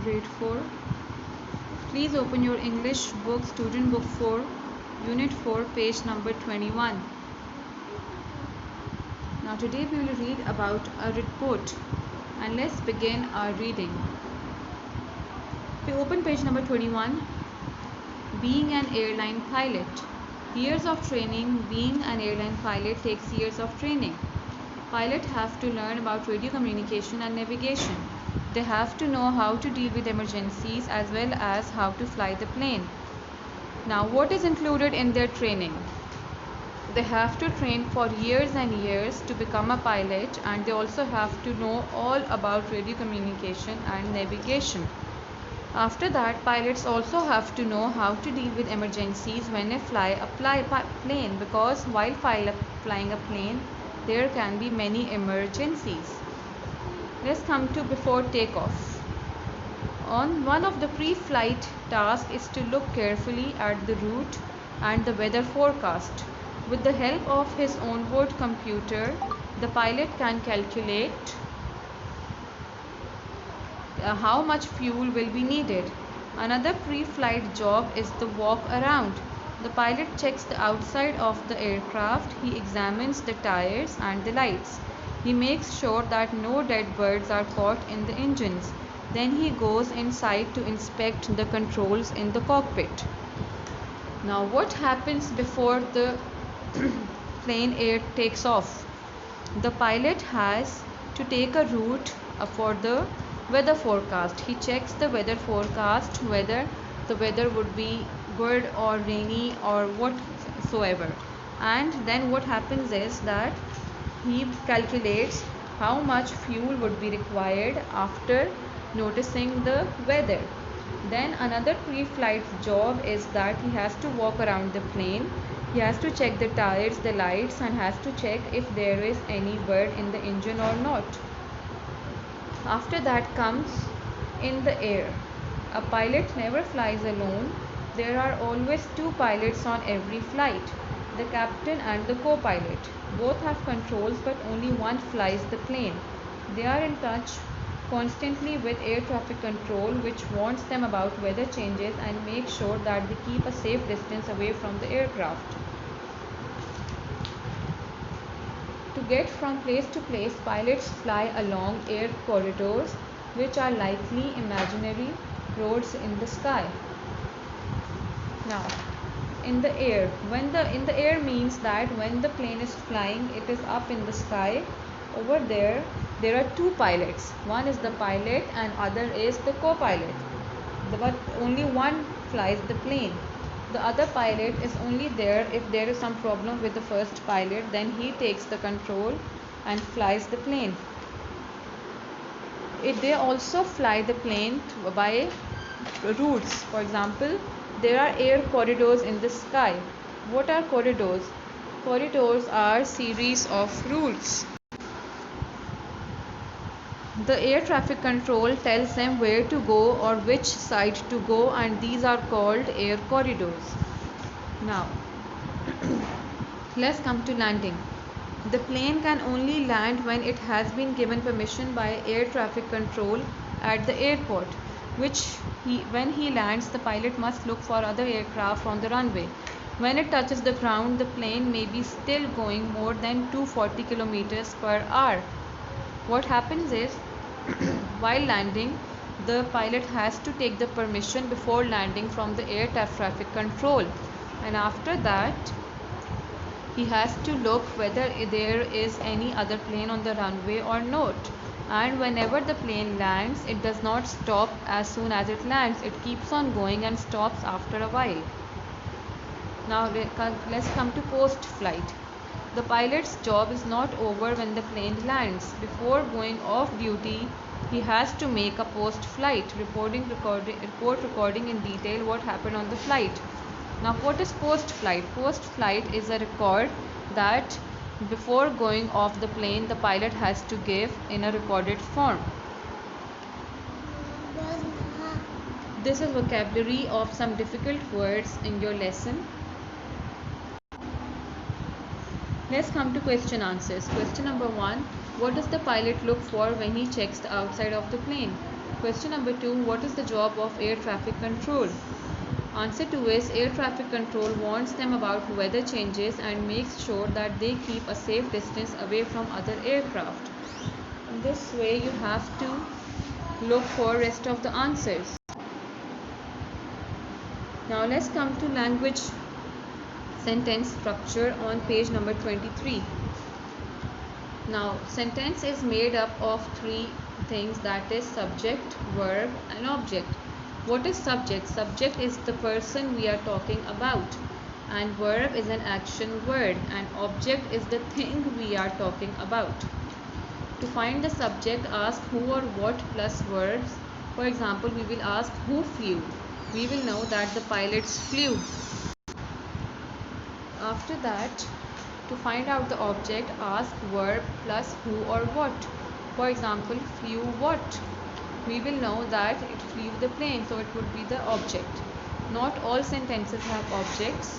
grade 4. Please open your English book, student book 4, unit 4, page number 21. Now today we will read about a report, and let's begin our reading. We open page number 21. Being an airline pilot. Years of training. Being an airline pilot takes years of training. Pilots have to learn about radio communication and navigation. They have to know how to deal with emergencies as well as how to fly the plane. Now, what is included in their training? They have to train for years and years to become a pilot, and they also have to know all about radio communication and navigation. After that, pilots also have to know how to deal with emergencies when they fly a plane, because while flying a plane, there can be many emergencies. Let's come to before takeoff. On one of the pre-flight tasks is to look carefully at the route and the weather forecast. With the help of his onboard computer, the pilot can calculate how much fuel will be needed. Another pre-flight job is the walk around. The pilot checks the outside of the aircraft. He examines the tires and the lights. He makes sure that no dead birds are caught in the engines. Then he goes inside to inspect the controls in the cockpit. Now, what happens before the plane takes off? The pilot has to take a route for the weather forecast. He checks the weather forecast, whether the weather would be good or rainy or whatsoever. And then what happens is that he calculates how much fuel would be required after noticing the weather. Then another pre-flight job is that he has to walk around the plane. He has to check the tires, the lights, and has to check if there is any bird in the engine or not. After that comes in the air. A pilot never flies alone. There are always two pilots on every flight, the captain and the co-pilot. Both have controls, but only one flies the plane. They are in touch constantly with air traffic control, which warns them about weather changes and makes sure that they keep a safe distance away from the aircraft. To get from place to place, pilots fly along air corridors, which are likely imaginary roads in the sky. Now, in the air, in the air means that when the plane is flying, it is up in the sky. Over there are two pilots. One is the pilot and other is the co-pilot. But only one flies the plane. The other pilot is only there if there is some problem with the first pilot. Then he takes the control and flies the plane. They also fly the plane by routes. For example, there are air corridors in the sky. What are corridors? Corridors are series of routes. The air traffic control tells them where to go or which side to go, and these are called air corridors. Now, let's come to landing. The plane can only land when it has been given permission by air traffic control at the airport, when he lands, the pilot must look for other aircraft on the runway. When it touches the ground, the plane may be still going more than 240 kilometers per hour. What happens is, while landing, the pilot has to take the permission before landing from the air traffic control, and after that he has to look whether there is any other plane on the runway or not. And whenever the plane lands, it does not stop as soon as it lands. It keeps on going and stops after a while. Now let's come to post-flight. The pilot's job is not over when the plane lands. Before going off duty, he has to make a post-flight report recording in detail what happened on the flight. Now, what is post-flight? Post-flight is a record that before going off the plane, the pilot has to give in a recorded form. This is vocabulary of some difficult words in your lesson. Let's come to question answers. Question number 1. What does the pilot look for when he checks the outside of the plane? Question number 2. What is the job of air traffic control? Answer 2 is air traffic control warns them about weather changes and makes sure that they keep a safe distance away from other aircraft. In this way you have to look for rest of the answers. Now let's come to language sentence structure on page number 23. Now sentence is made up of three things, that is subject, verb and object. What is subject? Subject is the person we are talking about, and verb is an action word, and object is the thing we are talking about. To find the subject, ask who or what plus verbs. For example, we will ask who flew. We will know that the pilots flew. After that, to find out the object, ask verb plus who or what. For example, flew what? We will know that it flew the plane, so it would be the object. Not all sentences have objects.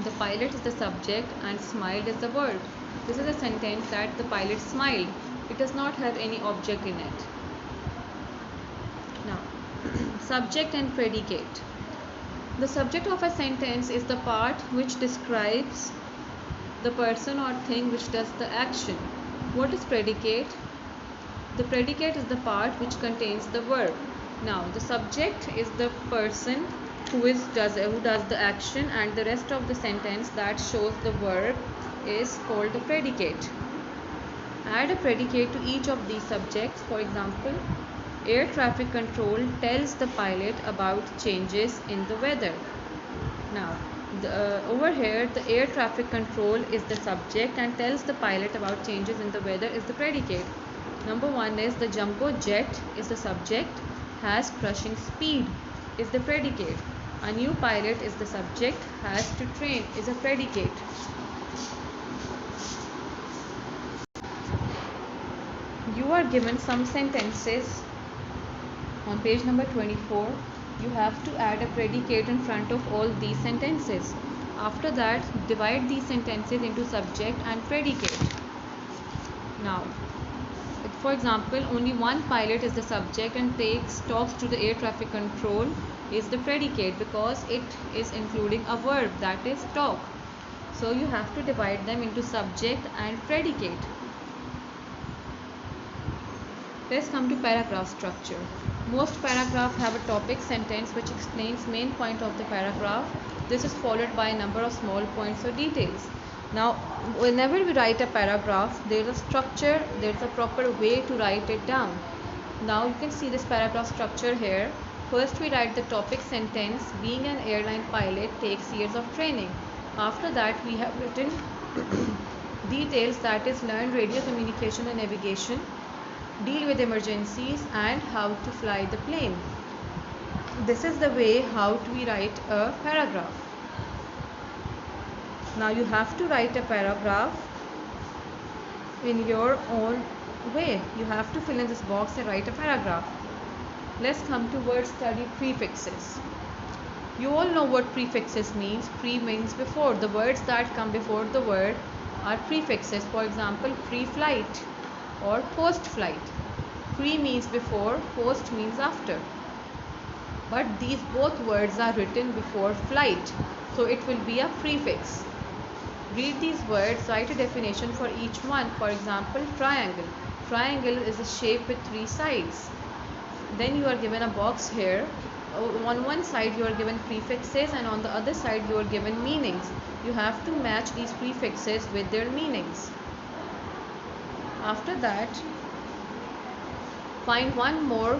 The pilot is the subject and smiled is the verb. This is a sentence that the pilot smiled. It does not have any object in it. Now, subject and predicate. The subject of a sentence is the part which describes the person or thing which does the action. What is predicate? The predicate is the part which contains the verb. Now, the subject is the person who does the action, and the rest of the sentence that shows the verb is called the predicate. Add a predicate to each of these subjects. For example, air traffic control tells the pilot about changes in the weather. Now, over here, the air traffic control is the subject and tells the pilot about changes in the weather is the predicate. Number 1 is the jumbo jet is the subject, has crushing speed is the predicate. A new pilot is the subject, has to train is a predicate. You are given some sentences on page number 24. You have to add a predicate in front of all these sentences. After that, divide these sentences into subject and predicate. Now, for example, only one pilot is the subject and talks to the air traffic control is the predicate, because it is including a verb, that is talk. So you have to divide them into subject and predicate. Let's come to paragraph structure. Most paragraphs have a topic sentence which explains main point of the paragraph. This is followed by a number of small points or details. Now, whenever we write a paragraph, there is a structure, there is a proper way to write it down. Now, you can see this paragraph structure here. First, we write the topic sentence, being an airline pilot takes years of training. After that, we have written details, that is learn radio communication and navigation, deal with emergencies, and how to fly the plane. This is the way how we write a paragraph. Now you have to write a paragraph in your own way. You have to fill in this box and write a paragraph. Let's come to word study, prefixes. You all know what prefixes means. Pre means before. The words that come before the word are prefixes. For example, pre-flight or post-flight. Pre means before, post means after. But these both words are written before flight, so it will be a prefix. Read these words, write a definition for each one. For example, triangle. Triangle is a shape with 3 sides. Then you are given a box here. On one side you are given prefixes and on the other side you are given meanings. You have to match these prefixes with their meanings. After that, find one more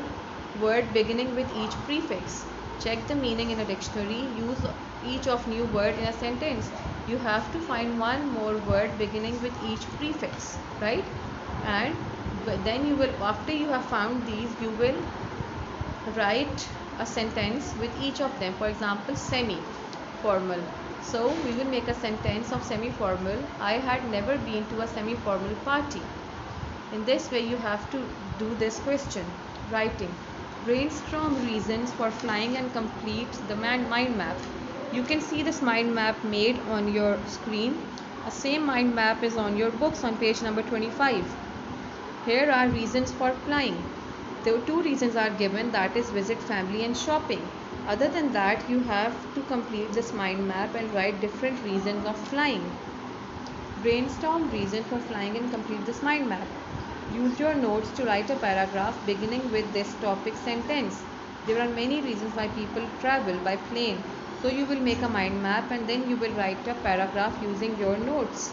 word beginning with each prefix. Check the meaning in a dictionary. Use each of new word in a sentence. You have to find one more word beginning with each prefix, right? And then you will, after you have found these, you will write a sentence with each of them. For example, semi-formal. So we will make a sentence of semi-formal. I had never been to a semi-formal party. In this way you have to do this question. Writing. Brainstorm reasons for flying and complete the mind map. You can see this mind map made on your screen. The same mind map is on your books on page number 25. Here are reasons for flying. The two reasons are given, that is visit family and shopping. Other than that, you have to complete this mind map and write different reasons of flying. Brainstorm reason for flying and complete this mind map. Use your notes to write a paragraph beginning with this topic sentence. There are many reasons why people travel by plane. So you will make a mind map and then you will write a paragraph using your notes.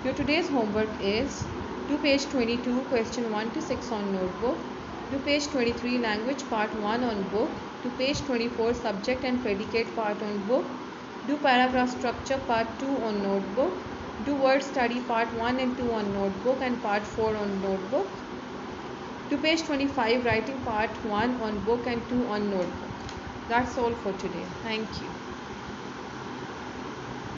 Your today's homework is do page 22 question 1 to 6 on notebook, do page 23 language part 1 on book, do page 24 subject and predicate part on book, do paragraph structure part 2 on notebook, do word study part 1 and 2 on notebook and part 4 on notebook, do page 25 writing part 1 on book and 2 on notebook. That's all for today. Thank you.